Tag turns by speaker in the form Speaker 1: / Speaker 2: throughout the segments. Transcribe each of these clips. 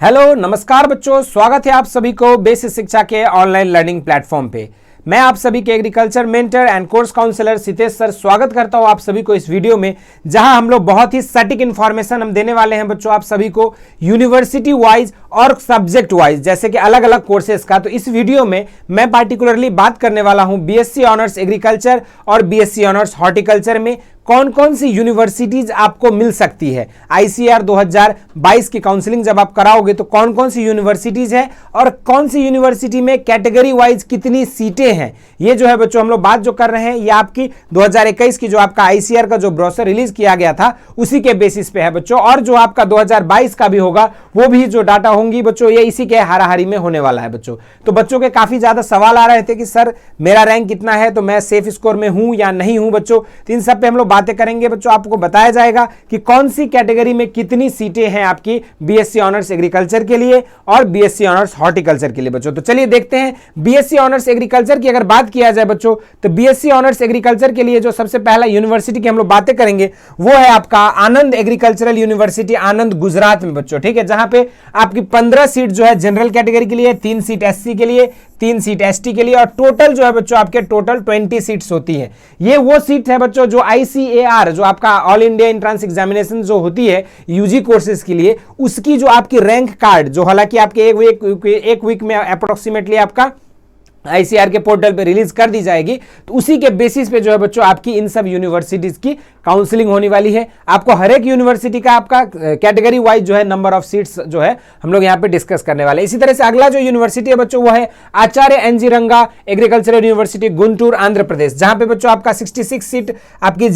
Speaker 1: Hello नमस्कार बच्चों, स्वागत है आप सभी को बेसिक शिक्षा के ऑनलाइन लर्निंग प्लेटफॉर्म पे। मैं आप सभी के agriculture mentor and course counsellor Sitesh sir स्वागत करता हूं आप सभी को इस वीडियो में, जहां हम लोग बहुत ही सटीक इंफॉर्मेशन हम देने वाले हैं बच्चों आप सभी को यूनिवर्सिटी वाइज और सब्जेक्ट वाइज, जैसे कि अलग अलग कोर्सेज का। तो इस वीडियो में मैं पार्टिकुलरली बात करने वाला हूं बीएससी ऑनर्स एग्रीकल्चर और बीएससी ऑनर्स हॉर्टिकल्चर में कौन कौन सी यूनिवर्सिटीज आपको मिल सकती है। आईसीएआर 2022 की काउंसलिंग जब आप कराओगे तो कौन कौन सी यूनिवर्सिटीज है और कौन सी यूनिवर्सिटी में कैटेगरी वाइज कितनी सीटें हैं, ये जो है बच्चों हम लोग बात जो कर रहे हैं ये आपकी 2021 की जो आपका आईसीएआर का जो ब्रोशर रिलीज किया गया था उसी के बेसिस पे है बच्चों। और जो आपका 2022 का भी होगा वो भी जो डाटा होंगी बच्चों ये इसी के हाराहारी में होने वाला है बच्चों। तो बच्चों के काफी ज्यादा सवाल आ रहे थे कि सर मेरा रैंक कितना है, तो मैं सेफ स्कोर में हूं या नहीं हूं बच्चों। तो इन सब पे हम लोग बातें करेंगे बच्चों। आपको बताया जाएगा कि कौन सी कैटेगरी में कितनी सीटें हैं आपकी बीएससी ऑनर्स एग्रीकल्चर के लिए और बीएससी ऑनर्स हॉर्टिकल्चर के लिए बच्चों। तो चलिए देखते हैं बीएससी ऑनर्स एग्रीकल्चर की अगर बात किया जाए बच्चों, तो बीएससी ऑनर्स एग्रीकल्चर के लिए जो सबसे पहला यूनिवर्सिटी की हम लोग बातें करेंगे वो है आपका आनंद एग्रीकल्चरल यूनिवर्सिटी आनंद गुजरात में बच्चों, ठीक है। जहां पे आपकी 15 सीट जो है जनरल कैटेगरी के लिए, 3 सीट एससी के लिए, 3 सीट एसटी के लिए और टोटल जो है बच्चों आपके टोटल 20 सीट्स होती हैं। ये वो सीट है बच्चों जो आईसीएआर जो आपका ऑल इंडिया एंट्रेंस एग्जामिनेशन जो होती है यूजी कोर्सेज के लिए, उसकी जो आपकी रैंक कार्ड जो हालांकि आपके एक वीक में अप्रोक्सीमेटली आपका आईसीआर के पोर्टल पे रिलीज कर दी जाएगी, तो उसी के बेसिस पे जो है बच्चों आपकी इन सब यूनिवर्सिटीज की काउंसलिंग होने वाली है। आपको हर एक यूनिवर्सिटी का आपका कैटेगरी वाइज जो है नंबर ऑफ सीट्स जो है हम लोग यहाँ पे डिस्कस करने वाले हैं। इसी तरह से अगला जो यूनिवर्सिटी है बच्चों वो है आचार्य एनजी रंगा एग्रीकल्चरल यूनिवर्सिटी गुंटूर आंध्र प्रदेश, जहां पे बच्चों आपका 66 सीट आपकी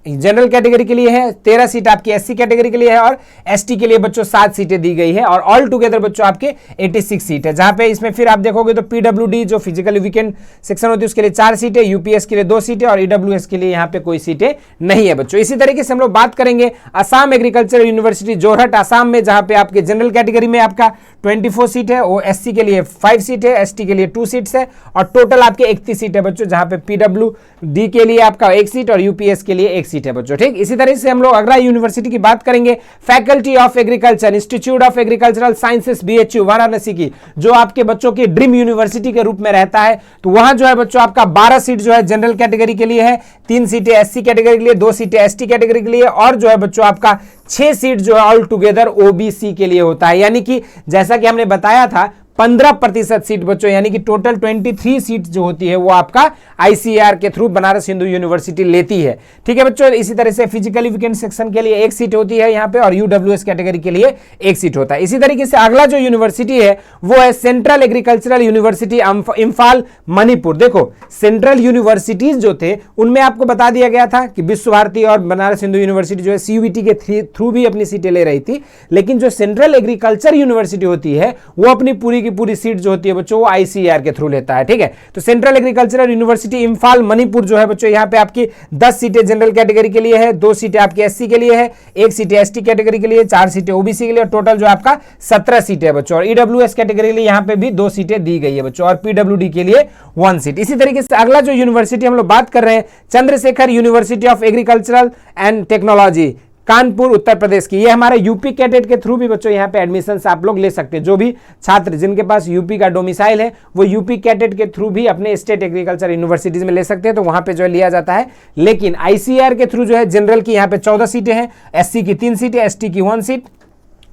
Speaker 1: जनरल कैटेगरी के लिए है, 13 सीट आपकी एससी कैटेगरी के लिए है और एसटी के लिए बच्चों 7 सीटें दी गई है और ऑल टुगेदर बच्चों आपके 86 सीट है। जहां पे इसमें फिर आप देखोगे तो पीडब्ल्यूडी जो फिजिकली वीकेंड सेक्शन होती है उसके लिए 4 सीटें, यूपीएस के लिए 2 सीटें और ईडब्ल्यूएस के लिए यहाँ पे कोई सीटें नहीं है बच्चों। इसी तरीके से हम लोग बात करेंगे असम एग्रीकल्चर यूनिवर्सिटी जोरहट असम में, जहां पे आपके जनरल कैटेगरी में आपका 24 सीट है, वो एससी के लिए 5 सीट है, एसटी के लिए 2 सीट्स है और टोटल आपके 31 सीट है बच्चों, जहां पे पीडब्ल्यूडी के लिए आपका 1 सीट और यूपीएस के लिए 1 सीट है बच्चों, ठीक। इसी तरह से हम लोग अगला यूनिवर्सिटी की बात करेंगे faculty of agriculture institute of agricultural sciences BHU Varanasi की, जो आपके बच्चों की ड्रीम यूनिवर्सिटी के रूप में रहता है। तो वहां जो है बच्चों आपका 12 सीट जो है जनरल कैटेगरी के लिए है, 3 सीटें एससी कैटेगरी के लिए, 2 सीटें एसटी कैटेगरी के लिए और जो है बच्चों आपका 6 सीट जो है ऑल टुगेदर ओबीसी के लिए होता है। यानी कि जैसा कि हमने बताया था 15% सीट बच्चों, यानी कि टोटल 23 सीट जो होती है वो आपका आईसीएआर के थ्रू बनारस हिंदू यूनिवर्सिटी लेती है, ठीक है बच्चों। इसी तरह से फिजिकली वीकेंड सेक्शन के लिए 1 सीट होती है यहाँ पे और यूडब्ल्यूएस कैटेगरी के लिए 1 सीट होता है। इसी तरीके से अगला जो यूनिवर्सिटी है वो है central agricultural university Imphal Manipur. देखो सेंट्रल यूनिवर्सिटीज जो थे उनमें आपको बता दिया गया था कि विश्व भारती और बनारस हिंदू यूनिवर्सिटी जो है सीयूईटी के थ्रू भी अपनी सीटें ले रही थी, लेकिन जो सेंट्रल एग्रीकल्चर यूनिवर्सिटी होती है वो अपनी पूरी सीट जो होती है बच्चों वो आईसीएआर के थ्रू लेता है, ठीक है। तो central agricultural university Imphal Manipur जो है बच्चों यहाँ पे आपकी 10 सीटें जनरल कैटेगरी के लिए है, 2 सीटें आपकी एससी के लिए है, 1 सीटें एसटी कैटेगरी के लिए, 4 सीटें ओबीसी के लिए और टोटल जो आपका 17 सीटें है बच्चों। और ईडब्ल्यूएस कैटेगरी के लिए यहाँ पे भी 2 सीटें दी गई है बच्चों और पीडब्ल्यूडी के लिए 1 सीट। इसी तरीके से अगला जो यूनिवर्सिटी हम लोग बात कर रहे हैं Chandrashekhar university of agricultural and technology Kanpur Uttar Pradesh की, ये हमारे यूपी कैडेट के थ्रू भी बच्चों यहाँ पे एडमिशन आप लोग ले सकते हैं। जो भी छात्र जिनके पास यूपी का डोमिसाइल है वो यूपी कैडेट के थ्रू भी अपने स्टेट एग्रीकल्चर यूनिवर्सिटीज में ले सकते हैं, तो वहां पे जो है लिया जाता है। लेकिन आईसीएआर के थ्रू जो है जनरल की यहाँ पे 14 सीटें हैं, एससी की 3 सीटें, एसटी की 1 सीट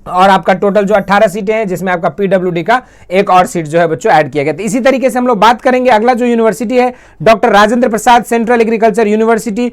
Speaker 1: और आपका टोटल जो 18 सीटें हैं, जिसमें आपका पीडब्ल्यूडी का 1 और सीट जो है बच्चों ऐड किया गया। तो इसी तरीके से हम लोग बात करेंगे अगला जो यूनिवर्सिटी है doctor Rajendra Prasad central agriculture university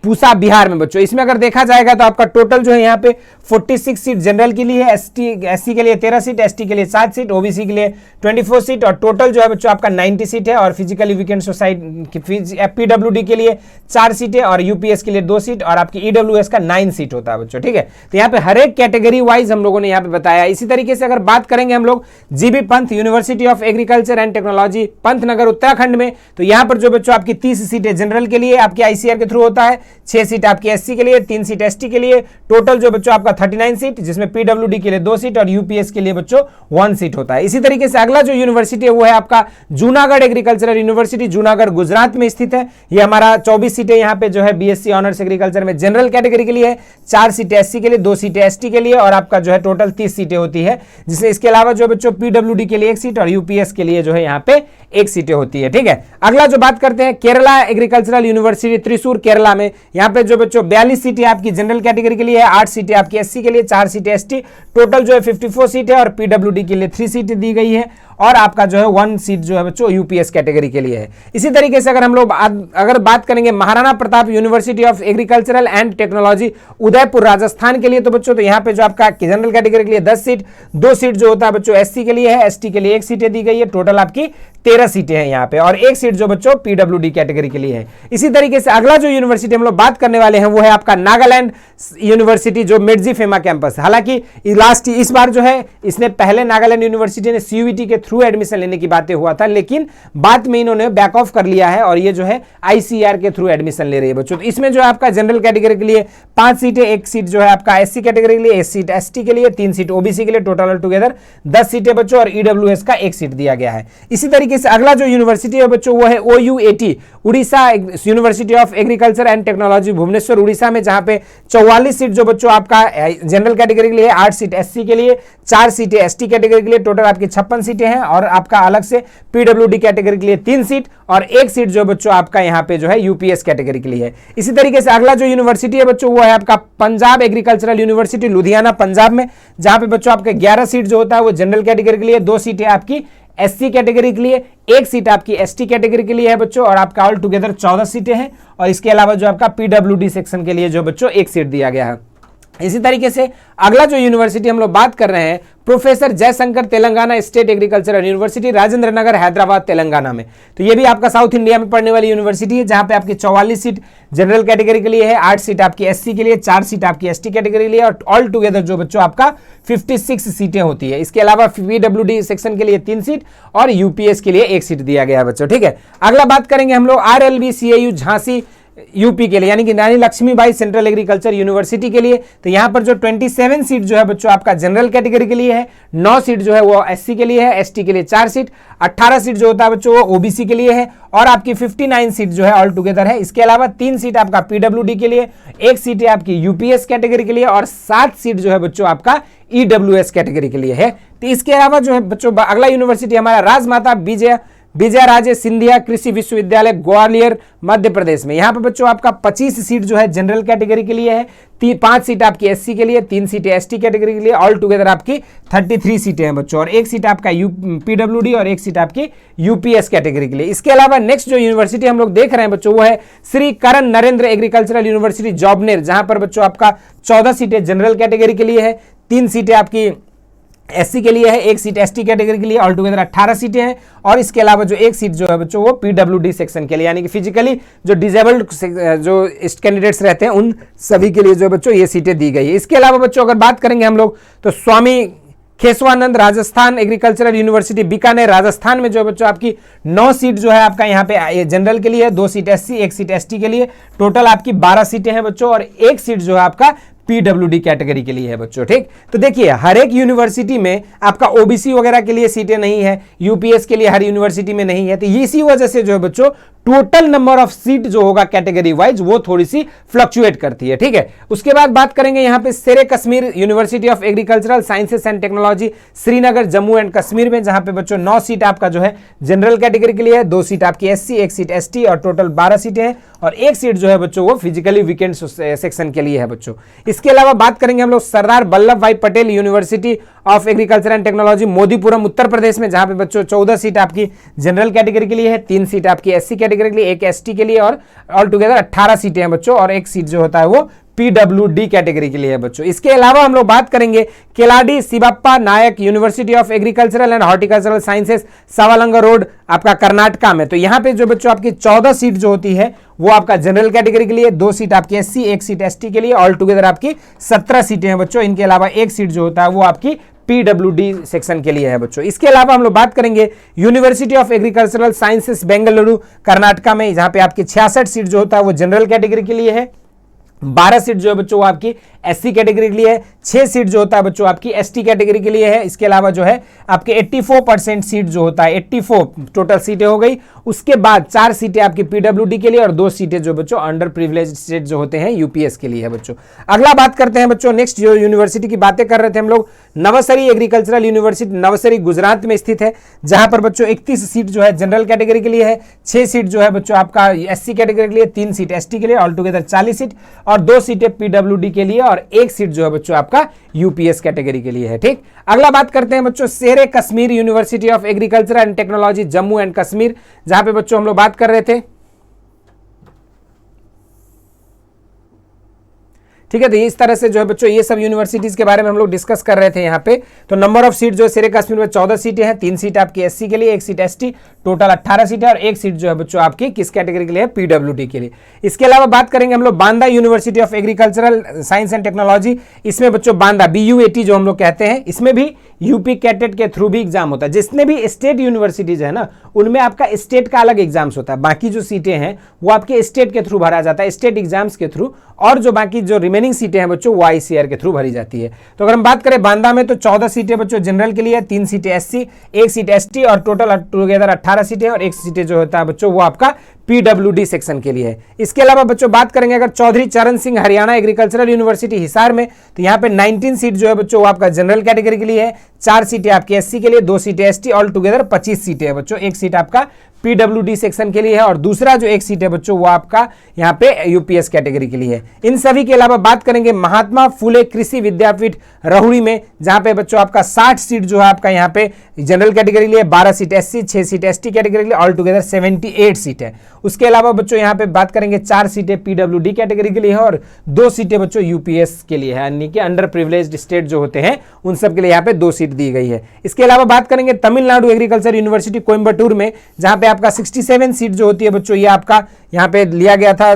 Speaker 1: Pusa Bihar में बच्चों। इसमें अगर देखा जाएगा तो आपका टोटल जो है यहाँ पे 46 सीट जनरल के लिए है, एससी के लिए 13 सीट, एसटी के लिए 7 सीट, ओबीसी के लिए 24 सीट और टोटल जो है बच्चों आपका 90 सीट है। और फिजिकली वीकेंड सोसाइटी पीडब्ल्यूडी के लिए 4 सीटें और यूपीएस के लिए 2 सीट और आपकी ईडब्ल्यूएस का 9 सीट होता है बच्चों, ठीक है। तो यहाँ पे हर एक कैटेगरी वाइज हम लोगों ने यहाँ पे बताया। इसी तरीके से अगर बात करेंगे हम लोग GB Pant university of agriculture and technology Pantnagar Uttarakhand में, तो यहाँ पर जो बच्चों आपकी 30 सीटें जनरल के लिए आपकी आईसीआर के थ्रू होता है, 6 सीट आपकी एससी के लिए, 3 सीट एसटी के लिए, टोटल जो बच्चों आपका 39 सीट, जिसमें पीडब्ल्यूडी के लिए 2 सीट और यूपीएस के लिए बच्चों 1 सीट होता है। इसी तरीके से अगला जो यूनिवर्सिटी है वो है आपका जूनागढ़ एग्रीकल्चरल यूनिवर्सिटी, जूनागढ़ गुजरात में स्थित है। ये हमारा 24 सीटें यहाँ पे जो है बीएससी ऑनर्स एग्रीकल्चर में जनरल कैटेगरी के लिए है, 4 सीटें एससी के लिए, 2 सीटें एसटी के लिए और आपका जो है टोटल 30 सीटें होती है, जिसमें इसके अलावा जो बच्चों पीडब्ल्यूडी के लिए 1 सीट और यूपीएस के लिए जो है यहाँ पे 1 सीटें होती है। ठीक है, अगला जो बात करते हैं केरला एग्रीकल्चरल यूनिवर्सिटी त्रिशूर केरला में, यहाँ पे जो बच्चों 42 सीटें आपकी जनरल कैटेगरी के लिए है, 8 सीटें आपकी एससी के लिए, 4 सीटें एसटी, टोटल जो है 54 सीट है और पीडब्ल्यूडी के लिए 3 सीटें दी गई है और आपका जो है 1 सीट जो है बच्चों यूपीएस कैटेगरी के लिए है। इसी तरीके से अगर हम लोग अगर बात करेंगे Maharana Pratap university of agricultural and technology Udaipur Rajasthan के लिए, तो बच्चों तो यहाँ पे जो आपका जनरल कैटेगरी के लिए 10 सीट, 2 सीट जो होता है बच्चों एससी के लिए है, एसटी के लिए 1 सीटें दी गई है, टोटल आपकी 13 सीटें हैं यहाँ पे और 1 सीट जो बच्चों पीडब्ल्यूडी कैटेगरी के लिए है। इसी तरीके से अगला जो यूनिवर्सिटी हम लोग बात करने वाले हैं वो है आपका नागालैंड यूनिवर्सिटी जो मेडजीफेमा कैंपस। हालांकि इस बार जो है इसने पहले नागालैंड यूनिवर्सिटी ने सीयूईटी के थ्रू एडमिशन लेने की बातें हुआ था, लेकिन बाद में इन्होंने बैक ऑफ कर लिया है और ये जो है आईसीआर के थ्रू एडमिशन ले रही है बच्चों। तो इसमें जो है आपका जनरल कैटेगरी के लिए 5 सीटें, 1 सीट जो है आपका एससी कैटेगरी के लिए, 1 सीट एसटी के लिए, 3 सीट ओबीसी के लिए, टोटल टुगेदर 10 सीटें बच्चों और ईडब्ल्यूएस का 1 सीट दिया गया है। इसी तरीके से अगला जो यूनिवर्सिटी है बच्चों वो है OUAT Orissa university of agriculture and technology Bhubaneswar Orissa में, जहां पे 44 सीट जो बच्चों आपका जनरल कैटेगरी के लिए, 8 सीट एससी के लिए, 4 सीटें एसटी कैटेगरी के लिए, टोटल आपकी 56 सीटें हैं और आपका अलग से पीडब्ल्यूडी कैटेगरी के लिए 3 सीट और 1 सीट जो बच्चों आपका यहाँ पे जो है यूपीएस कैटेगरी के लिए है। इसी तरीके से अगला जो यूनिवर्सिटी है बच्चों वो है आपका पंजाब एग्रीकल्चरल यूनिवर्सिटी लुधियाना पंजाब में, जहां पे बच्चों आपके 11 सीट जो होता है वो जनरल कैटेगरी के लिए, 2 सीटें आपकी एससी कैटेगरी के लिए, 1 सीट आपकी एसटी कैटेगरी के लिए है बच्चों और आपका ऑल टुगेदर 14 सीटें हैं और इसके अलावा जो आपका पीडब्ल्यूडी सेक्शन के लिए जो बच्चों 1 सीट दिया गया है। इसी तरीके से अगला जो यूनिवर्सिटी हम लोग बात कर रहे हैं professor Jayashankar Telangana state agricultural university Rajendra Nagar Hyderabad Telangana में, तो ये भी आपका साउथ इंडिया में पढ़ने वाली यूनिवर्सिटी है, जहां पे आपकी 44 सीट जनरल कैटेगरी के लिए है, 8 सीट आपकी एससी के लिए, 4 सीट आपकी एसटी कैटेगरी के लिए और ऑल टुगेदर जो बच्चों आपका 56 सीटें होती है। इसके अलावा पीडब्ल्यूडी सेक्शन के लिए 3 सीट और यूपीएस के लिए 1 सीट दिया गया है बच्चों। ठीक है, अगला बात करेंगे हम लोग आरएलबी सीएयू झांसी यूपी के लिए, यानी कि रानी लक्ष्मीबाई सेंट्रल एग्रीकल्चर यूनिवर्सिटी के लिए, तो यहां पर जो 27 सीट जो है बच्चों आपका जनरल कैटेगरी के लिए है, 9 सीट जो है वो एससी के लिए है, एसटी के लिए 4 सीट, 18 सीट जो होता है बच्चों वो ओबीसी के लिए है और आपकी 59 सीट जो है ऑल टुगेदर है। इसके अलावा 3 सीट आपका पीडब्ल्यूडी के लिए, 1 सीट है आपकी यूपीएस कैटेगरी के लिए और 7 सीट जो है बच्चों आपका ईडब्ल्यूएस कैटेगरी के लिए है। तो इसके अलावा जो है बच्चों अगला यूनिवर्सिटी हमारा राजमाता विजयराजे सिंधिया कृषि विश्वविद्यालय ग्वालियर मध्य प्रदेश में, यहाँ पे बच्चों आपका 25 सीट जो है जनरल कैटेगरी के लिए है, 5 सीट आपकी एससी के लिए, 3 सीटें एसटी कैटेगरी के लिए, ऑल टुगेदर आपकी 33 सीटें हैं बच्चों और 1 सीट आपका पीडब्ल्यूडी और 1 सीट आपकी यूपीएस कैटेगरी के लिए। इसके अलावा नेक्स्ट जो यूनिवर्सिटी हम लोग देख रहे हैं बच्चों वो है श्री करण नरेंद्र एग्रीकल्चरल यूनिवर्सिटी जॉबनेर, जहां पर बच्चों आपका 14 सीटें जनरल कैटेगरी के लिए है, 3 सीटें आपकी एससी के लिए है, 1 सीट एसटी कैटेगरी के लिए, ऑल टुगेदर 18 सीटें हैं और इसके अलावा जो 1 सीट जो है बच्चों वो पीडब्ल्यूडी सेक्शन के लिए, यानी कि फिजिकली जो डिसेबल्ड जो कैंडिडेट्स रहते हैं उन सभी के लिए जो बच्चों ये सीटें दी गई है। इसके अलावा बच्चों अगर बात करेंगे हम लोग तो स्वामी केशवानंद राजस्थान एग्रीकल्चरल यूनिवर्सिटी बीकानेर राजस्थान में जो बच्चों आपकी 9 सीट जो है आपका यहाँ पे जनरल के लिए, 2 सीट एससी, 1 सीट एसटी के लिए, टोटल आपकी 12 सीटें हैं बच्चों और 1 सीट जो है आपका पीडब्ल्यूडी कैटेगरी के लिए है बच्चों। ठीक, तो देखिए हर एक यूनिवर्सिटी में आपका ओबीसी वगैरह के लिए सीटें नहीं है, यूपीएस के लिए हर यूनिवर्सिटी में नहीं है, तो इसी वजह से जो है बच्चों टोटल नंबर ऑफ सीट जो होगा कैटेगरी वाइज वो थोड़ी सी फ्लक्चुएट करती है। ठीक है, उसके बाद बात करेंगे यहाँ पे शेरे Kashmir university of agricultural sciences and technology Srinagar Jammu and Kashmir में, जहां पे बच्चों 9 सीट आपका जो है जनरल कैटेगरी के लिए है, 2 सीट आपकी एससी, 1 सीट एसटी और टोटल 12 सीटें हैं और 1 सीट जो है बच्चों वो फिजिकली वीकेंड सेक्शन के लिए है बच्चों। इसके अलावा बात करेंगे हम लोग Sardar Vallabh Bhai Patel university of agriculture and technology Modipuram Uttar Pradesh में, जहां पे बच्चों 14 सीट आपकी जनरल कैटेगरी के लिए है, 3 सीट आपकी एससी कैटेगरी के लिए, 1 एसटी के लिए और ऑल टुगेदर 18 सीटें हैं बच्चों और 1 सीट जो होता है वो पीडब्ल्यूडी कैटेगरी के लिए है बच्चों। इसके अलावा हम लोग बात करेंगे Keladi Shivappa Nayak university of agricultural and horticultural sciences Savalanga road आपका कर्नाटका में, तो यहाँ पे जो बच्चों आपकी 14 सीट जो होती है वो आपका जनरल कैटेगरी के लिए, 2 सीट आपकी एससी, 1 सीट एसटी के लिए, ऑल टुगेदर आपकी 17 सीटें हैं बच्चों। इनके अलावा 1 सीट जो होता है वो आपकी पीडब्ल्यूडी सेक्शन के लिए है बच्चों। इसके अलावा हम लोग बात करेंगे university of agricultural sciences Bengaluru Karnataka में, जहां पे आपकी 66 सीट जो होता है वो जनरल कैटेगरी के लिए है, 12 सीट जो है बच्चों वो आपकी एससी कैटेगरी के लिए है, 6 सीट जो होता है बच्चों आपकी एसटी कैटेगरी के लिए है। इसके अलावा जो है आपके 84% सीट जो होता है, 84 टोटल सीटें हो गई। उसके बाद 4 सीटें आपकी पीडब्ल्यूडी के लिए और 2 सीटें जो बच्चों अंडर प्रिविलेज स्टेट जो होते हैं यूपीएस के लिए है बच्चों। अगला बात करते हैं बच्चों, नेक्स्ट जो यूनिवर्सिटी की बातें कर रहे थे हम लोग, नवसरी एग्रीकल्चरल यूनिवर्सिटी नवसरी गुजरात में स्थित है, जहां पर बच्चों 31 सीट जो है जनरल कैटेगरी के लिए है, 6 सीट जो है बच्चों आपका एससी कैटेगरी के लिए, 3 सीट एसटी के लिए, ऑल टुगेदर 40 सीट और 2 सीटें पीडब्ल्यूडी के लिए और 1 सीट जो है बच्चों आपका यूपीएस कैटेगरी के लिए है। ठीक, अगला बात करते हैं बच्चों शेरे Kashmir university of agriculture and technology Jammu and Kashmir, जहां पे बच्चों हम लोग बात कर रहे थे। ठीक है, तो इस तरह से जो है बच्चों ये सब यूनिवर्सिटीज के बारे में हम लोग डिस्कस कर रहे थे यहाँ पे। तो नंबर ऑफ सीट जो है शेरे कश्मीर में 14 सीटें हैं, 3 सीट आपकी एससी के लिए, 1 सीट एसटी, टोटल 18 सीटें और 1 सीट जो है बच्चों आपकी किस कैटेगरी के लिए है, पीडब्ल्यूडी के लिए। इसके अलावा बात करेंगे हम लोग Banda university of agricultural science and technology, इसमें बच्चों बांदा BUAT जो हम लोग कहते हैं, इसमें भी यूपी कैटेट के थ्रू भी एग्जाम होता है। जितने भी स्टेट यूनिवर्सिटीज है ना, उनमें आपका स्टेट का अलग एग्जाम्स होता है, बाकी जो सीटें हैं वो आपके स्टेट के थ्रू भरा जाता है, स्टेट एग्जाम्स के थ्रू, और जो बाकी जो रिमेनिंग सीटें हैं बच्चों वो ICAR के थ्रू भरी जाती है। तो अगर हम बात करें बांदा में तो 14 सीटें बच्चों जनरल के लिए, 3 सीटें एससी, 1 सीट एसटी और टोटल टुगेदर 18 सीटें और 1 सीटें जो होता है बच्चों वो आपका पीडब्ल्यूडी सेक्शन के लिए है। इसके अलावा बच्चों बात करेंगे अगर चौधरी चरण सिंह हरियाणा एग्रीकल्चरल यूनिवर्सिटी हिसार में, तो यहाँ पे 19 सीट जो है बच्चों वो आपका जनरल कैटेगरी के लिए है, 4 सीटें आपकी एससी के लिए, 2 सीटें एसटी, ऑल टुगेदर 25 सीटें है बच्चों, 1 सीट आपका पीडब्ल्यूडी सेक्शन के लिए है और दूसरा जो 1 सीट है बच्चों वो आपका यहाँ पे यूपीएस कैटेगरी के लिए है। इन सभी के अलावा बात करेंगे महात्मा फुले कृषि विद्यापीठ रहुड़ी में, जहां पे बच्चों आपका 60 सीट जो है आपका यहाँ पे जनरल कैटेगरी के लिए, 12 seat SC, 6 seat ST category के लिए, ऑल टुगेदर 78 सीट है। उसके अलावा बच्चों यहाँ पे बात करेंगे 4 सीटें पीडब्ल्यूडी कैटेगरी के लिए है और 2 सीटें बच्चों यूपीएस के लिए है, यानी कि अंडर प्रिविलेज्ड स्टेट जो होते हैं उन सब के लिए यहाँ पे 2 सीट दी गई है। इसके अलावा बात करेंगे तमिलनाडु एग्रीकल्चर यूनिवर्सिटी कोयम्बटूर में, जहां पे आपका 67 सीट जो होती है बच्चों ये आपका यहाँ पे लिया गया था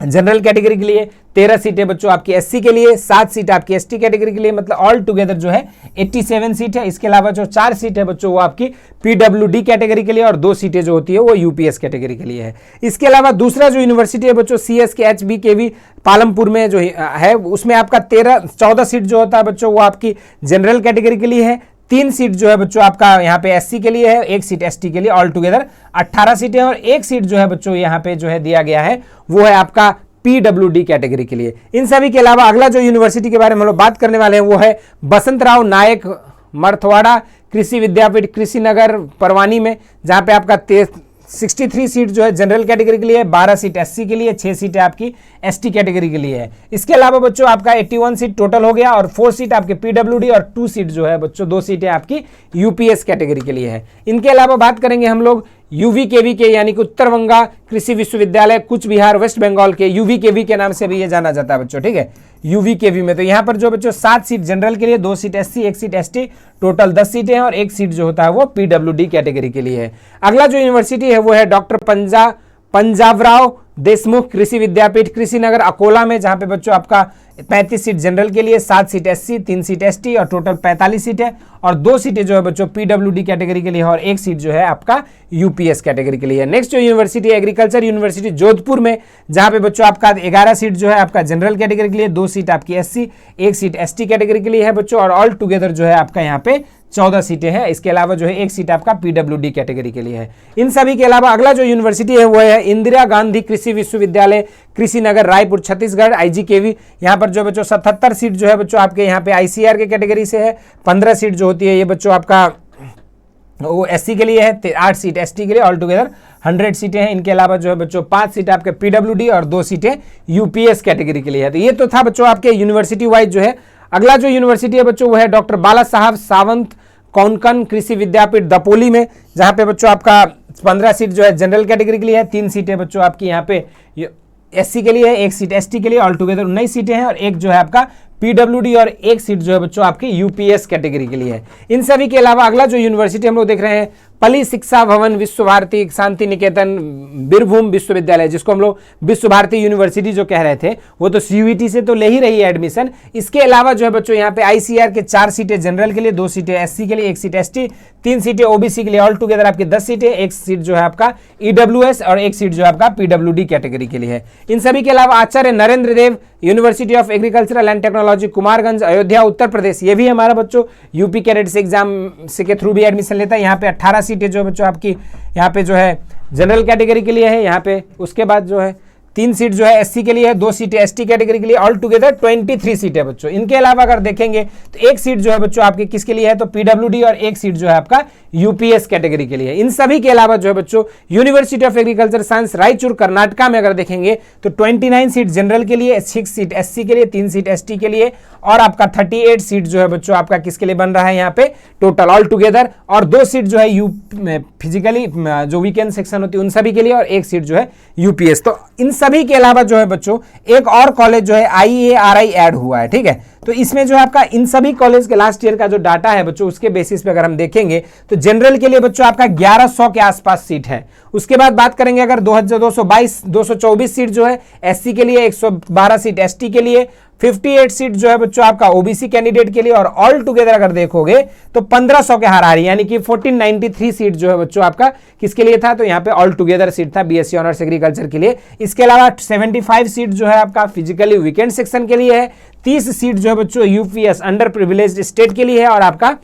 Speaker 1: जनरल कैटेगरी के लिए, 13 सीटें बच्चों आपकी एससी के लिए, 7 सीट आपकी एसटी कैटेगरी के लिए, मतलब ऑल टुगेदर जो है 87 सीट है। इसके अलावा जो 4 सीट है बच्चों वो आपकी पीडब्ल्यूडी कैटेगरी के लिए और 2 सीटें जो होती है वो यूपीएस कैटेगरी के लिए है। इसके अलावा दूसरा जो यूनिवर्सिटी है बच्चों CSKHBKV पालमपुर में जो है, उसमें आपका 14 सीट जो होता है बच्चों वो आपकी जनरल कैटेगरी के लिए है, 3 सीट जो है बच्चों आपका यहाँ पे एससी के लिए है, 1 सीट एसटी के लिए, ऑल टुगेदर 18 सीटें और 1 सीट जो है बच्चों यहाँ पे जो है दिया गया है वो है आपका पीडब्ल्यूडी कैटेगरी के लिए। इन सभी के अलावा अगला जो यूनिवर्सिटी के बारे में हम लोग बात करने वाले हैं वो है बसंतराव नायक मरथवाड़ा कृषि विद्यापीठ कृषिनगर परवानी में, जहां पे आपका 63 सीट जो है जनरल कैटेगरी के लिए, 12 सीट एससी के लिए, 6 सीटें आपकी एसटी कैटेगरी के लिए है। इसके अलावा बच्चों आपका 81 सीट टोटल हो गया और 4 सीट आपके पीडब्ल्यूडी और 2 सीट जो है बच्चों 2 सीटें आपकी यूपीएस कैटेगरी के लिए है। इनके अलावा बात करेंगे हम लोग यूवीकेवी के, यानी कि उत्तर बंगा कृषि विश्वविद्यालय कुछ बिहार वेस्ट बंगाल के, यूवीकेवी के नाम से भी ये जाना जाता है बच्चों। ठीक है, यूवीकेवी में तो यहाँ पर जो बच्चों 7 सीट जनरल के लिए, 2 seat SC, 1 seat ST, total 10 सीटें हैं और 1 सीट जो होता है वो पीडब्ल्यूडी कैटेगरी के लिए है। अगला जो यूनिवर्सिटी है वो है डॉक्टर पंजाबराव देशमुख कृषि विद्यापीठ कृषिनगर अकोला में, जहां पे बच्चों आपका 35 सीट जनरल के लिए, 7 सीट एससी, 3 सीट एसटी और टोटल 45 सीट है और 2 सीटें जो है बच्चों पीडब्ल्यूडी कैटेगरी के लिए और 1 सीट जो है आपका यूपीएस कैटेगरी के लिए है। नेक्स्ट जो यूनिवर्सिटी एग्रीकल्चर यूनिवर्सिटी जोधपुर में, जहां पे बच्चों आपका 11 सीट जो है आपका जनरल कैटेगरी के लिए, 2 सीट आपकी एससी, 1 सीट एसटी कैटेगरी के लिए है बच्चों और ऑल टुगेदर जो है आपका यहाँ पे 14 सीटें हैं। इसके अलावा जो है 1 सीट आपका पीडब्ल्यूडी कैटेगरी के लिए है। इन सभी के अलावा अगला जो यूनिवर्सिटी है वो है इंदिरा गांधी कृषि विश्वविद्यालय कृषिनगर रायपुर छत्तीसगढ़ IGKV। यहाँ पर जो बच्चों 77 सीट जो है बच्चों आपके यहाँ पे ICAR के कैटेगरी से है, 15 सीट जो होती है ये बच्चों आपका वो एससी के लिए है, 8 सीट एसटी के लिए, ऑल टुगेदर 100 सीटें हैं। इनके अलावा जो है बच्चों 5 सीट आपके पीडब्ल्यूडी और 2 सीटें यूपीएस कैटेगरी के लिए है। तो ये तो था बच्चों आपके यूनिवर्सिटी वाइज जो है। अगला जो यूनिवर्सिटी है बच्चों वो है डॉक्टर बाला साहब सावंत कोंकण कृषि विद्यापीठ दपोली में, जहां पे बच्चों आपका 15 सीट जो है जनरल कैटेगरी के लिए है, 3 सीटें बच्चों आपकी यहाँ पे एससी के लिए है, 1 सीट एसटी के लिए, ऑल टुगेदर 19 सीटें हैं और 1 जो है आपका पीडब्ल्यूडी और 1 सीट जो है बच्चों आपकी यूपीएस कैटेगरी के लिए है। इन सभी के अलावा अगला जो यूनिवर्सिटी हम लोग देख रहे हैं पली शिक्षा भवन, विश्व भारती, शांति निकेतन, बीरभूम विश्वविद्यालय, जिसको हम लोग विश्व भारती यूनिवर्सिटी जो कह रहे थे, वो तो सीयूईटी से तो ले ही रही है एडमिशन। इसके अलावा जो है बच्चों यहाँ पे आईसीआर के 4 सीटें जनरल के लिए, 2 सीटें एससी के लिए, 1 सीट एसटी, 3 सीटें ओबीसी के लिए, ऑल टुगेदर आपकी 10 सीटें, 1 सीट जो है आपका ईडब्ल्यूएस और 1 सीट जो है आपका पीडब्ल्यूडी कैटेगरी के लिए है। इन सभी के अलावा Acharya Narendra Dev university of agricultural and technology, Kumarganj, Ayodhya, Uttar Pradesh, ये भी हमारा बच्चों यूपी कैडेट्स एग्जाम से के थ्रू भी एडमिशन लेता है। यहाँ पे 18 सीटें जो बच्चों आपकी यहाँ पे जो है जनरल कैटेगरी के लिए है यहाँ पे। उसके बाद जो है 3 सीट जो है एससी के लिए है, 2 सीटें एसटी कैटेगरी के लिए, ऑल टुगेदर 23 सीट है बच्चों। इनके अलावा अगर देखेंगे तो 1 सीट जो है बच्चों आपके किसके लिए है, तो पीडब्ल्यूडी, और 1 सीट जो है आपका यूपीएस कैटेगरी के लिए। इन सभी के अलावा जो है बच्चों university of agriculture science Raichur Karnataka में अगर देखेंगे तो 29 सीट जनरल के लिए, 6 सीट एससी के लिए, 3 सीट एसटी के लिए, और आपका 38 सीट जो है बच्चों आपका किसके लिए बन रहा है यहाँ पे टोटल ऑल टुगेदर, और 2 सीट जो है फिजिकली जो वीकेंड सेक्शन होती है उन सभी के लिए, और 1 सीट जो है यूपीएस। तो इन सभी के अलावा जो है बच्चों एक और कॉलेज जो है आईएआरआई ऐड हुआ है, ठीक है। तो इसमें जो है आपका इन सभी कॉलेज के लास्ट ईयर का जो डाटा है बच्चों उसके बेसिस पे अगर हम देखेंगे तो जनरल के लिए बच्चों आपका 1100 के आसपास सीट है। उसके बाद बात करेंगे अगर 224 सीट जो है एससी के लिए, 112 सीट एसटी के लिए, 58 सीट जो है बच्चों आपका ओबीसी कैंडिडेट के लिए, और ऑल टुगेदर अगर देखोगे तो 1500 के हाराहारी यानी कि 1493 सीट जो है बच्चों आपका किसके लिए था, तो यहाँ पे ऑल टुगेदर सीट था बीएससी ऑनर्स एग्रीकल्चर के लिए। इसके अलावा 75 सीट जो है आपका फिजिकली वीकेंड सेक्शन के लिए है, 30 सीट जो है बच्चों यूपीएस अंडर प्रिविलेज्ड स्टेट के लिए है, और आपका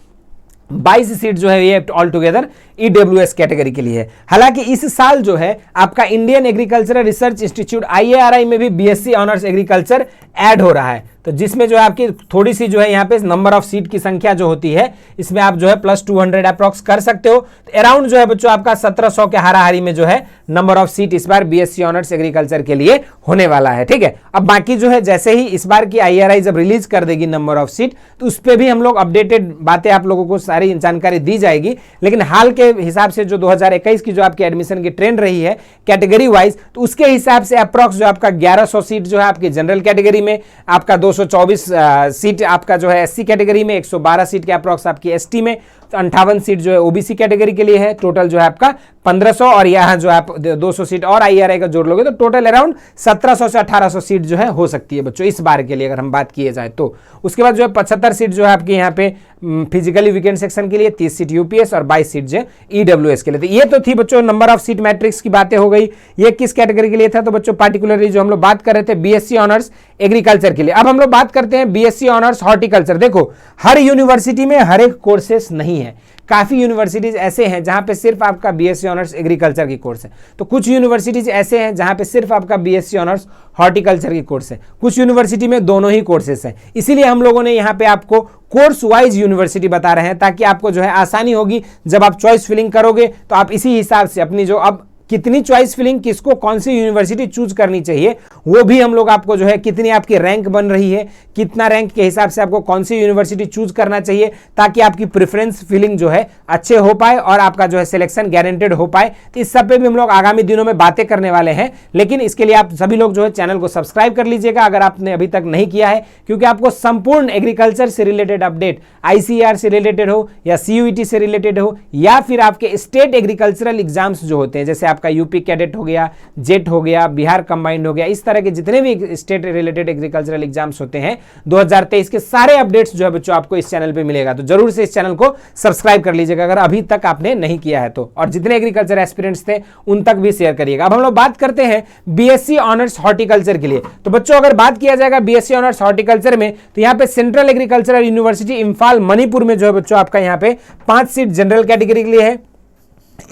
Speaker 1: 22 सीट जो है ये ऑल टुगेदर ईडब्ल्यूएस कैटेगरी के लिए है। हालांकि इस साल जो है आपका Indian agricultural research institute IARI में भी बीएससी ऑनर्स एग्रीकल्चर ऐड हो रहा है, तो जिसमें जो है आपकी थोड़ी सी जो है यहाँ पे नंबर ऑफ सीट की संख्या जो होती है इसमें आप जो है +200 अप्रॉक्स कर सकते हो। तो अराउंड जो है बच्चों आपका 1700 के हाराहारी में जो है नंबर ऑफ सीट इस बार बीएससी ऑनर्स एग्रीकल्चर के लिए होने वाला है, ठीक है। अब बाकी जो है जैसे ही इस बार की आईआरआई जब रिलीज कर देगी नंबर ऑफ सीट तो उस पर भी हम लोग अपडेटेड बातें आप लोगों को सारी जानकारी दी जाएगी। लेकिन हाल के हिसाब से जो 2021 की जो आपकी एडमिशन की ट्रेंड रही है कैटेगरी वाइज, तो उसके हिसाब से अप्रॉक्स जो आपका 1100 सीट जो है आपकी जनरल कैटेगरी में, आपका 224 सीट आपका जो है एससी कैटेगरी में, 112 सीट के अप्रॉक्स आपकी एसटी में, तो 58 सीट जो है ओबीसी कैटेगरी के लिए है। टोटल जो है आपका 1500, और यहाँ जो आप 200 सीट और आईआरआई का जोड़ लोगे तो टोटल अराउंड 1700 से 1800 सीट जो है हो सकती है बच्चों इस बार के लिए अगर हम बात किए जाए तो। उसके बाद जो है 75 सीट जो है आपके यहाँ पे फिजिकली वीकेंड सेक्शन के लिए, 30 सीट यूपीएस और 22 सीट जो ईडब्ल्यूएस के लिए। तो ये तो थी बच्चों नंबर ऑफ सीट मैट्रिक्स की बातें हो गई। ये किस कैटेगरी के लिए था, तो बच्चों पार्टिकुलरली जो हम लोग बात कर रहे थे बीएससी ऑनर्स एग्रीकल्चर के लिए। अब हम लोग बात करते हैं बीएससी ऑनर्स हॉर्टिकल्चर। देखो हर यूनिवर्सिटी में हर एक कोर्सेस नहीं है, काफी यूनिवर्सिटीज ऐसे हैं जहां पे सिर्फ आपका बीएससी ऑनर्स एग्रीकल्चर की कोर्स है, तो कुछ यूनिवर्सिटीज ऐसे हैं जहां पे सिर्फ आपका बीएससी ऑनर्स हॉर्टिकल्चर की कोर्स है, कुछ यूनिवर्सिटी में दोनों ही कोर्सेस हैं। इसीलिए हम लोगों ने यहाँ पे आपको कोर्स वाइज यूनिवर्सिटी बता रहे हैं ताकि आपको जो है आसानी होगी जब आप चॉइस फिलिंग करोगे तो आप इसी हिसाब से अपनी जो अब कितनी चॉइस फिलिंग किसको कौन सी यूनिवर्सिटी चूज करनी चाहिए वो भी हम लोग आपको जो है कितनी आपकी रैंक बन रही है, कितना रैंक के हिसाब से आपको कौन सी यूनिवर्सिटी चूज करना चाहिए ताकि आपकी प्रेफरेंस फिलिंग जो है अच्छे हो पाए और आपका जो है सिलेक्शन गारंटेड हो पाए। तो इस सब पे भी हम लोग आगामी दिनों में बातें करने वाले हैं, लेकिन इसके लिए आप सभी लोग जो है चैनल को सब्सक्राइब कर लीजिएगा अगर आपने अभी तक नहीं किया है, क्योंकि आपको संपूर्ण एग्रीकल्चर से रिलेटेड अपडेट आईसीआर से रिलेटेड हो या सीयूईटी से रिलेटेड हो या फिर आपके स्टेट एग्रीकल्चरल एग्जाम्स जो होते हैं जैसे आपका यूपी कैडेट हो गया, जेट हो गया, बिहार कंबाइंड हो गया, इस तरह के जितने भी स्टेट रिलेटेड एग्रीकल्चरल एग्जाम्स होते हैं 2023 के सारे अपडेट्स जो है बच्चों आपको इस चैनल पे मिलेगा। तो जरूर से इस चैनल को सब्सक्राइब कर लीजिएगा अगर अभी तक आपने नहीं किया है तो, और जितने एग्रीकल्चर एस्पिरेंट्स थे उन तक भी शेयर करिएगा। अब हम लोग बात करते हैं बीएससी ऑनर्स हॉर्टिकल्चर के लिए। तो बच्चों अगर बात किया जाएगा बीएससी ऑनर्स हॉर्टिकल्चर में तो यहाँ पे central agricultural university Imphal Manipur में जो है बच्चों आपका यहाँ पे 5 सीट जनरल कैटेगरी के लिए है,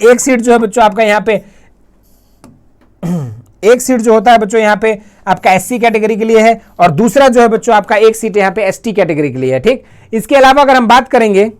Speaker 1: 1 सीट जो है बच्चों आपका यहाँ पे 1 सीट जो होता है बच्चों यहाँ पे आपका एससी कैटेगरी के लिए है और दूसरा जो है बच्चों आपका 1 सीट यहाँ पे एसटी कैटेगरी के लिए है। ठीक, इसके अलावा अगर हम बात करेंगे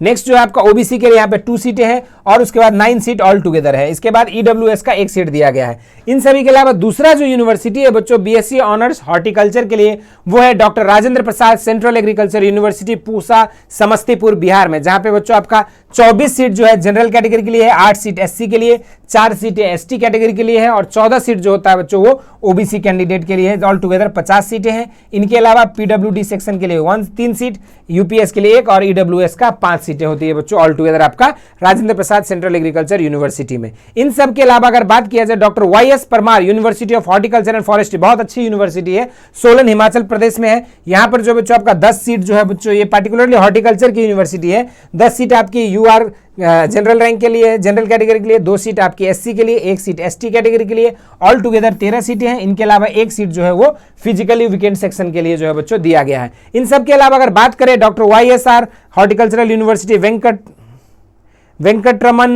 Speaker 1: नेक्स्ट जो है आपका ओबीसी के लिए यहाँ पे 2 सीटें हैं और उसके बाद 9 सीट ऑल टुगेदर है। इसके बाद ईडब्ल्यूएस का 1 सीट दिया गया है। इन सभी के अलावा दूसरा जो यूनिवर्सिटी है बच्चों बीएससी ऑनर्स हॉर्टिकल्चर के लिए वो है doctor Rajendra Prasad central agriculture university Pusa Samastipur Bihar में, जहां पे बच्चों आपका 24 सीट जो है जनरल कैटेगरी के लिए है, 8 सीट एससी के लिए, 4 सीटें एसटी कैटेगरी के लिए है और 14 सीट जो होता है बच्चों वो ओबीसी कैंडिडेट के लिए है। ऑल टुगेदर 50 सीटें हैं। इनके अलावा पीडब्ल्यूडी सेक्शन के लिए 3 सीट, यूपीएस के लिए 1 और ईडब्ल्यूएस का 5 सीटें होती है बच्चों ऑल टुगेदर आपका Rajendra Prasad central agriculture university में। इन सब के अलावा अगर बात किया जाए doctor YS Parmar university of horticulture and forestry, बहुत अच्छी यूनिवर्सिटी है, सोलन हिमाचल प्रदेश में है। यहाँ पर जो बच्चों आपका 10 सीट जो है बच्चों, ये पार्टिकुलरली हॉर्टिकल्चर की यूनिवर्सिटी है, 10 सीट आपकी यूआर जनरल रैंक के लिए, जनरल कैटेगरी के लिए, 2 सीट आपकी एससी के लिए, 1 सीट एसटी कैटेगरी के लिए, ऑल टुगेदर 13 सीटें हैं। इनके अलावा 1 सीट जो है वो फिजिकली वीकेंड सेक्शन के लिए जो है बच्चों दिया गया है। इन सब के अलावा अगर बात करें doctor YSR horticultural university Venkataraman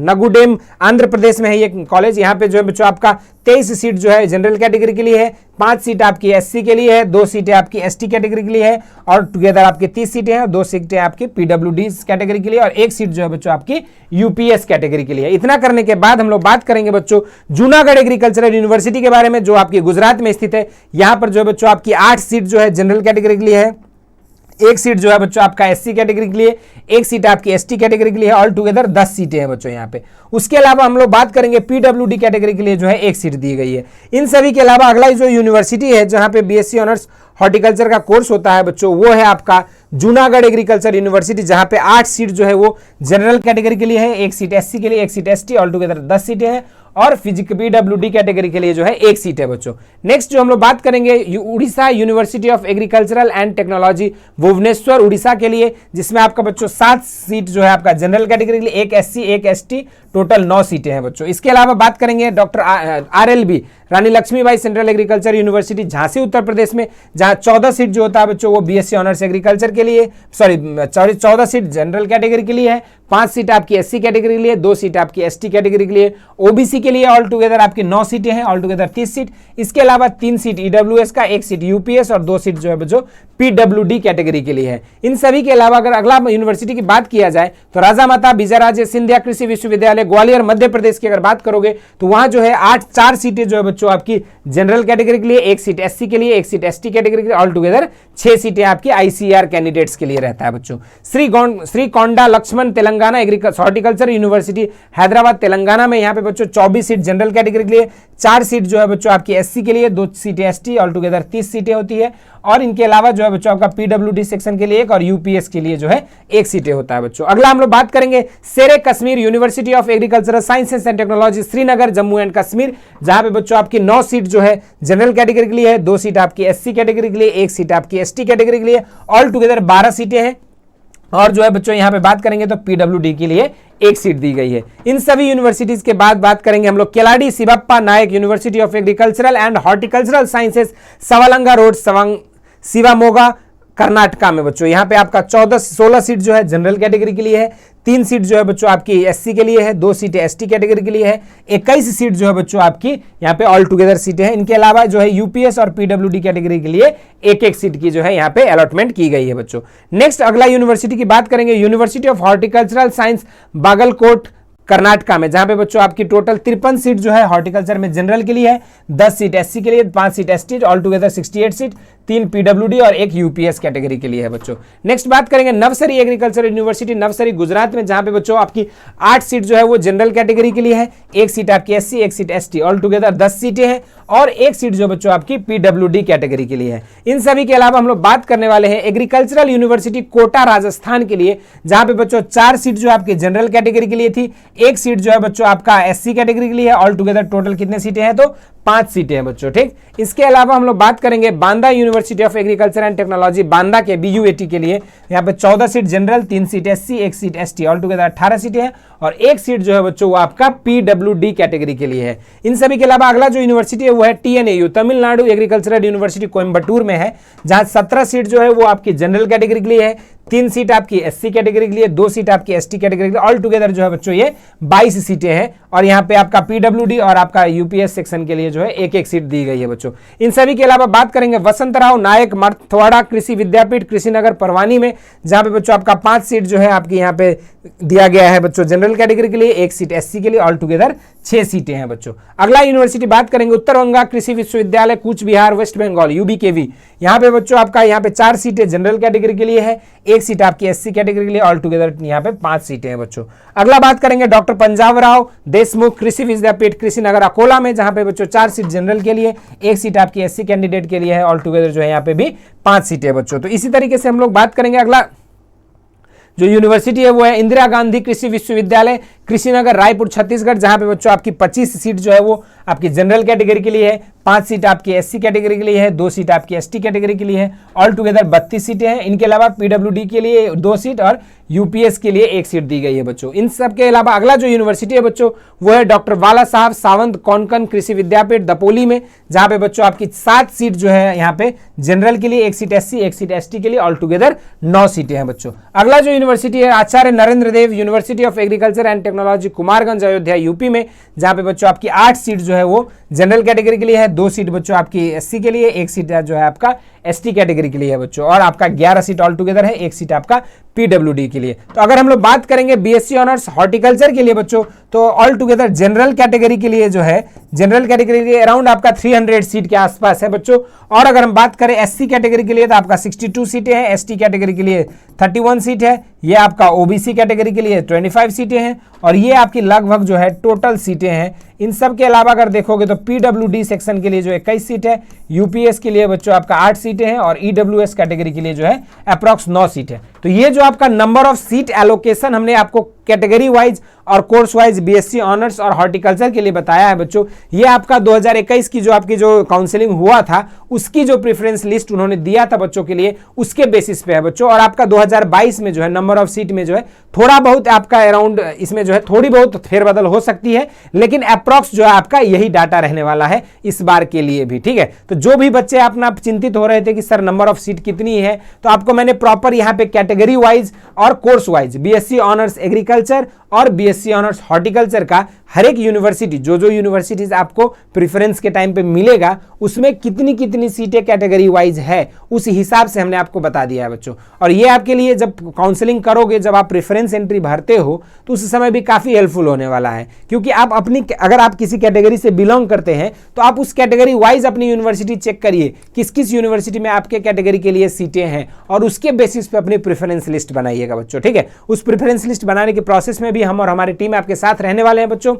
Speaker 1: नगुडेम Andhra Pradesh में है ये कॉलेज। यहाँ पे जो है बच्चों आपका 23 सीट जो है जनरल कैटेगरी के लिए है, 5 सीट आपकी एससी के लिए है, 2 सीटें आपकी एसटी कैटेगरी के लिए है और टुगेदर आपकी 30 सीटें हैं, 2 सीटें आपकी पीडब्ल्यूडी कैटेगरी के लिए और 1 सीट जो है बच्चों आपकी यूपीएस कैटेगरी के लिए। इतना करने के बाद हम लोग बात करेंगे बच्चों जूनागढ़ एग्रीकल्चरल यूनिवर्सिटी के बारे में, जो आपकी गुजरात में स्थित है। यहाँ पर जो है बच्चों आपकी 8 सीट जो है जनरल कैटेगरी के लिए है, 1 सीट जो है बच्चों आपका एससी कैटेगरी के लिए, 1 सीट आपकी एसटी कैटेगरी के लिए, ऑल टुगेदर 10 सीटें हैं बच्चों यहाँ पे। उसके अलावा हम लोग बात करेंगे पीडब्ल्यूडी कैटेगरी के लिए जो है 1 सीट दी गई है। इन सभी के अलावा अगला जो यूनिवर्सिटी है जहाँ पे बीएससी ऑनर्स हॉर्टिकल्चर का कोर्स होता है बच्चों, वो है आपका जूनागढ़ एग्रीकल्चर यूनिवर्सिटी, जहाँ पे 8 सीट जो है वो जनरल कैटेगरी के लिए है, 1 सीट एससी के लिए, 1 सीट एसटी, ऑल टुगेदर 10 सीटें हैं और फिजिकल पीडब्ल्यूडी कैटेगरी के लिए जो है 1 सीट है बच्चों। नेक्स्ट जो हम लोग बात करेंगे Orissa university of agricultural and technology Bhubaneswar Orissa के लिए, जिसमें आपका बच्चों 7 सीट जो है आपका जनरल कैटेगरी के लिए, 1 एससी 1 एसटी, टोटल 9 सीटें हैं बच्चों। इसके अलावा बात करेंगे doctor RLB Rani Lakshmibai central agriculture university Jhansi Uttar Pradesh में, जहां 14 सीट जो होता है बच्चों वो बीएससी ऑनर्स एग्रीकल्चर के लिए, 14 सीट जनरल कैटेगरी के लिए है, 5 सीट आपकी एससी कैटेगरी के लिए, 2 सीट आपकी एसटी कैटेगरी के लिए, ओबीसी के लिए ऑल टुगेदर आपकी 9 सीटें हैं, ऑल टुगेदर 30 सीट। इसके अलावा 3 सीट ईडब्ल्यूएस का, 1 सीट यूपीएस और 2 सीट जो है बच्चों पीडब्ल्यूडी कैटेगरी के लिए है। इन सभी के अलावा अगर अगला यूनिवर्सिटी की बात किया जाए तो राजा माता विजयराजे सिंधिया कृषि विश्वविद्यालय ग्वालियर मध्य प्रदेश की अगर बात करोगे तो वहां जो है 4 सीटें जो है बच्चों आपकी जनरल कैटेगरी के लिए, 1 सीट एससी के लिए, 1 सीट एसटी कैटेगरी के लिए, ऑल टुगेदर 6 सीटें आपकी आईसीआर कैंडिडेट्स के लिए रहता है बच्चों। श्री कोंडा लक्ष्मण तेलंगाना हॉर्टिकल्चर यूनिवर्सिटी हैदराबाद तेलंगाना में, यहाँ पे बच्चों 24 सीट जनरल कैटेगरी के लिए, 4 सीट जो है बच्चों आपकी एससी के लिए, 2 सीटें एसटी, ऑल टुगेदर 30 सीटें होती है और इनके अलावा जो है बच्चों आपका पीडब्ल्यूडी सेक्शन के लिए 1 और यूपीएस के लिए जो है 1 सीटें होता है बच्चों। अगला हम लोग बात करेंगे शेरे Kashmir university of agricultural sciences and technology Srinagar Jammu and Kashmir, जहां पे बच्चों आपकी 9 सीट जो है जनरल कैटेगरी के लिए है, 2 सीट आपकी एससी कैटेगरी के लिए, 1 सीट आपकी एसटी कैटेगरी के लिए, ऑल टुगेदर 12 सीटें हैं और जो है बच्चों यहाँ पे बात करेंगे तो पीडब्ल्यूडी के लिए 1 सीट दी गई है। इन सभी यूनिवर्सिटीज के बाद बात करेंगे हम लोग Keladi Shivappa Nayak university of agricultural and horticultural sciences Savalanga road Shivamogga Karnataka में बच्चों। यहाँ पे आपका 16 सीट जो है जनरल कैटेगरी के लिए है, 3 सीट जो है बच्चों आपकी एससी के लिए है, 2 सीटें एसटी कैटेगरी के लिए है, 21 सीट जो है बच्चों आपकी यहाँ पे ऑल टुगेदर सीटें हैं। इनके अलावा जो है यूपीएस और पीडब्ल्यूडी कैटेगरी के लिए 1-1 सीट की जो है यहाँ पे अलॉटमेंट की गई है बच्चों। नेक्स्ट अगला यूनिवर्सिटी की बात करेंगे university of horticultural science Bagalkot Karnataka में, जहां पे बच्चों आपकी टोटल 53 सीट जो है हॉर्टिकल्चर में जनरल के लिए है, 10 सीट एससी के लिए, 5 seat ST, all together 68 seat, 3 PWD और 1 यूपीएस कैटेगरी के लिए है बच्चों। नेक्स्ट बात करेंगे नवसरी एग्रीकल्चर यूनिवर्सिटी नवसरी गुजरात में, जहां पे बच्चों आपकी 8 सीट जो है वो जनरल कैटेगरी के लिए है, 1 सीट आपकी SC, 1 seat ST, all together 10 सीटें हैं और 1 सीट जो बच्चों आपकी पीडब्ल्यूडी कैटेगरी के लिए है। इन सभी के अलावा हम लोग बात करने वाले हैं एग्रीकल्चरल यूनिवर्सिटी कोटा राजस्थान के लिए, जहां पे बच्चों 4 सीट जो आपकी जनरल कैटेगरी के लिए थी, 1 सीट जो है बच्चों आपका एससी कैटेगरी के लिए है, ऑल टुगेदर टोटल कितने सीटें हैं तो 5 सीटें हैं बच्चों। ठीक, इसके अलावा हम लोग बात करेंगे Banda university of agriculture and technology Banda के बीयूएटी के लिए, यहाँ पे 14 seat general, 3 seat SC, 1 seat ST, all together 18 सीटें हैं और 1 सीट जो है बच्चों वो आपका पीडब्ल्यूडी कैटेगरी के लिए है। इन सभी के अलावा अगला जो यूनिवर्सिटी है वो है TNAU Tamil Nadu agricultural university Coimbatore में है, जहां 17 सीट जो है वो आपकी जनरल कैटेगरी के लिए है, 3 सीट आपकी एससी कैटेगरी के लिए, 2 सीट आपकी एसटी कैटेगरी के लिए, ऑल टुगेदर जो है बच्चों ये 22 सीटें हैं और यहाँ पे आपका पीडब्ल्यूडी और आपका यूपीएस सेक्शन के लिए जो है 1-1 सीट दी गई है बच्चों। इन सभी के अलावा बात करेंगे वसंतराव नायक मराठवाड़ा कृषि विद्यापीठ कृषिनगर परवानी में, जहां पे बच्चों आपका 5 सीट जो है आपकी यहाँ पे दिया गया है बच्चों जनरल कैटेगरी के लिए, 1 सीट एससी के लिए, ऑल टुगेदर 6 सीटें हैं बच्चों। अगला यूनिवर्सिटी बात करेंगे उत्तर बंगा कृषि विश्वविद्यालय कूच बिहार वेस्ट बंगाल यूबीकेवी, यहाँ पे बच्चों आपका यहाँ पे 4 सीटें जनरल कैटेगरी के लिए है, 1 एक सीट आपकी एससी कैटेगरी के लिए, ऑल टुगेदर यहाँ पे 5 सीटें हैं बच्चों। अगला बात करेंगे डॉक्टर पंजाबराव देशमुख कृषि विद्यापीठ कृषिनगर अकोला में, जहां पे बच्चों 4 सीट जनरल के लिए, 1 सीट आपकी एससी कैंडिडेट के लिए है, ऑल टुगेदर जो है यहाँ पे भी 5 सीटें बच्चों। तो इसी तरीके से हम लोग बात करेंगे अगला जो यूनिवर्सिटी है वो है इंदिरा गांधी कृषि विश्वविद्यालय कृषिनगर रायपुर छत्तीसगढ़, जहां पे बच्चों आपकी 25 सीट जो है वो आपकी जनरल कैटेगरी के लिए है, 5 सीट आपकी एससी कैटेगरी के लिए है, 2 सीट आपकी एसटी कैटेगरी के लिए है, ऑल टुगेदर 32 सीटें हैं। इनके अलावा पीडब्ल्यूडी के लिए 2 सीट और यूपीएस के लिए 1 सीट दी गई है बच्चों। इन सब के अलावा अगला जो यूनिवर्सिटी है बच्चों वो है डॉक्टर बाला साहब सावंत कोंकण कृषि विद्यापीठ दपोली में, जहां पे बच्चों आपकी 7 सीट जो है यहाँ पे जनरल के लिए, 1 सीट एससी 1 सीट एसटी के लिए, ऑल टुगेदर 9 सीटें हैं बच्चों। अगला जो यूनिवर्सिटी है Acharya Narendra Dev university of agriculture and technology Kumarganj Ayodhya UP में, जहां पे बच्चों आपकी 8 सीट जो है वो जनरल कैटेगरी के लिए है, 2 सीट बच्चों आपकी एससी के लिए, 1 सीट जो है आपका एसटी कैटेगरी के लिए है बच्चों, और आपका 11 सीट ऑल टुगेदर है, 1 सीट आपका पीडब्ल्यूडी के लिए। तो अगर हम लोग बात करेंगे बीएससी ऑनर्स हॉर्टिकल्चर के लिए बच्चों, तो ऑल टुगेदर जनरल कैटेगरी के लिए जो है, जनरल कैटेगरी के अराउंड आपका 300 सीट के आसपास है बच्चों। और अगर हम बात करें एससी कैटेगरी के लिए तो आपका 62 सीटें हैं, एसटी कैटेगरी के लिए 31 सीट है, ये आपका ओबीसी कैटेगरी के लिए 25 सीटें हैं, और ये आपकी लगभग जो है टोटल सीटें हैं। इन सब के अलावा अगर देखोगे तो पीडब्ल्यूडी सेक्शन के लिए जो 21 सीट है, यूपीएस के लिए बच्चों आपका 8 सीटें हैं, और ईडब्ल्यूएस कैटेगरी के लिए जो है अप्रॉक्स 9 सीट है। तो ये जो आपका नंबर ऑफ सीट एलोकेशन हमने आपको कैटेगरी वाइज और कोर्स वाइज बीएससी ऑनर्स और हॉर्टिकल्चर के लिए बताया है बच्चों, ये आपका 2021 की जो आपकी जो काउंसलिंग हुआ था उसकी जो प्रेफरेंस लिस्ट उन्होंने दिया था बच्चों के लिए, उसके बेसिस पे है बच्चों। और आपका 2022 में जो है नंबर ऑफ सीट में जो है थोड़ा बहुत आपका अराउंड इसमें जो है थोड़ी बहुत फेरबदल हो सकती है, लेकिन अप्रॉक्स जो है आपका यही डाटा रहने वाला है इस बार के लिए भी, ठीक है। तो जो भी बच्चे अपना चिंतित हो रहे थे कि सर नंबर ऑफ सीट कितनी है, तो आपको मैंने प्रॉपर यहाँ पे कैटेगरी वाइज और course wise BSc honours agriculture और बीएससी ऑनर्स हॉर्टिकल्चर का हर एक यूनिवर्सिटी जो यूनिवर्सिटीज आपको प्रेफरेंस के टाइम पे मिलेगा उसमें कितनी कितनी सीटें कैटेगरी वाइज है उस हिसाब से हमने आपको बता दिया है बच्चों। और ये आपके लिए जब काउंसलिंग करोगे, जब आप प्रेफरेंस एंट्री भरते हो तो उस समय भी काफ़ी हेल्पफुल होने वाला है, क्योंकि आप अपनी अगर आप किसी कैटेगरी से बिलोंग करते हैं तो आप उस कैटेगरी वाइज अपनी यूनिवर्सिटी चेक करिए किस किस यूनिवर्सिटी में आपके कैटेगरी के लिए सीटें हैं, और उसके बेसिस पे अपनी प्रेफरेंस लिस्ट बनाइएगा बच्चों, ठीक है। उस प्रेफरेंस लिस्ट बनाने के प्रोसेस में भी हम और हमारी टीम आपके साथ रहने वाले हैं बच्चों।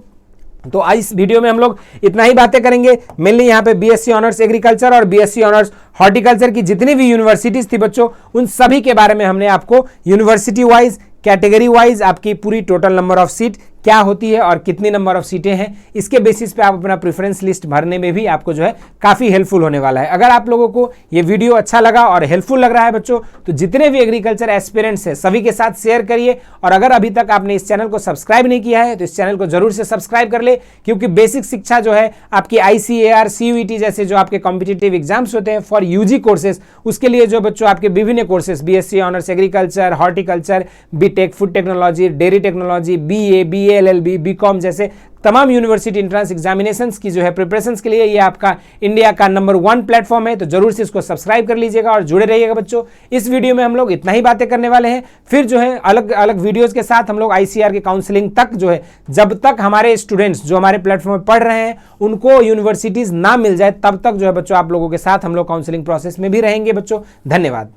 Speaker 1: तो आज इस वीडियो में हम लोग इतना ही बातें करेंगे, मेनली यहाँ पे बीएससी ऑनर्स एग्रीकल्चर और बीएससी ऑनर्स हॉर्टिकल्चर की जितनी भी यूनिवर्सिटीज थी बच्चों, उन सभी के बारे में हमने आपको यूनिवर्सिटी वाइज कैटेगरी वाइज आपकी पूरी टोटल नंबर ऑफ सीट क्या होती है और कितनी नंबर ऑफ सीटें हैं, इसके बेसिस पे आप अपना प्रेफरेंस लिस्ट भरने में भी आपको जो है काफ़ी हेल्पफुल होने वाला है। अगर आप लोगों को ये वीडियो अच्छा लगा और हेल्पफुल लग रहा है बच्चों, तो जितने भी एग्रीकल्चर एस्पिरेंट्स हैं सभी के साथ शेयर करिए, और अगर अभी तक आपने इस चैनल को सब्सक्राइब नहीं किया है तो इस चैनल को जरूर से सब्सक्राइब कर ले, क्योंकि बेसिक शिक्षा जो है आपकी ICAR CUET जैसे जो आपके कॉम्पिटिटिव एग्जाम्स होते हैं फॉर यूजी कोर्सेज, उसके लिए जो बच्चों आपके विभिन्न courses BSc honours agriculture, horticulture, BTech, food technology, dairy technology, BA, LLB, BCom जैसे तमाम यूनिवर्सिटी एंट्रेंस एग्जामिनेशंस की जो है प्रिपरेशंस के लिए ये आपका इंडिया का नंबर 1 प्लेटफॉर्म है। तो जरूर से इसको सब्सक्राइब कर लीजिएगा और जुड़े रहिएगा बच्चों। इस वीडियो में हम लोग इतना ही बातें करने वाले हैं, फिर जो है अलग अलग वीडियोस के साथ हम लोग ICAR के काउंसलिंग तक जो है, जब तक हमारे स्टूडेंट्स जो हमारे प्लेटफॉर्म पर पढ़ रहे हैं उनको यूनिवर्सिटीज ना मिल जाए तब तक जो है बच्चों आप लोगों के साथ हम लोग काउंसलिंग प्रोसेस में भी रहेंगे बच्चों। धन्यवाद।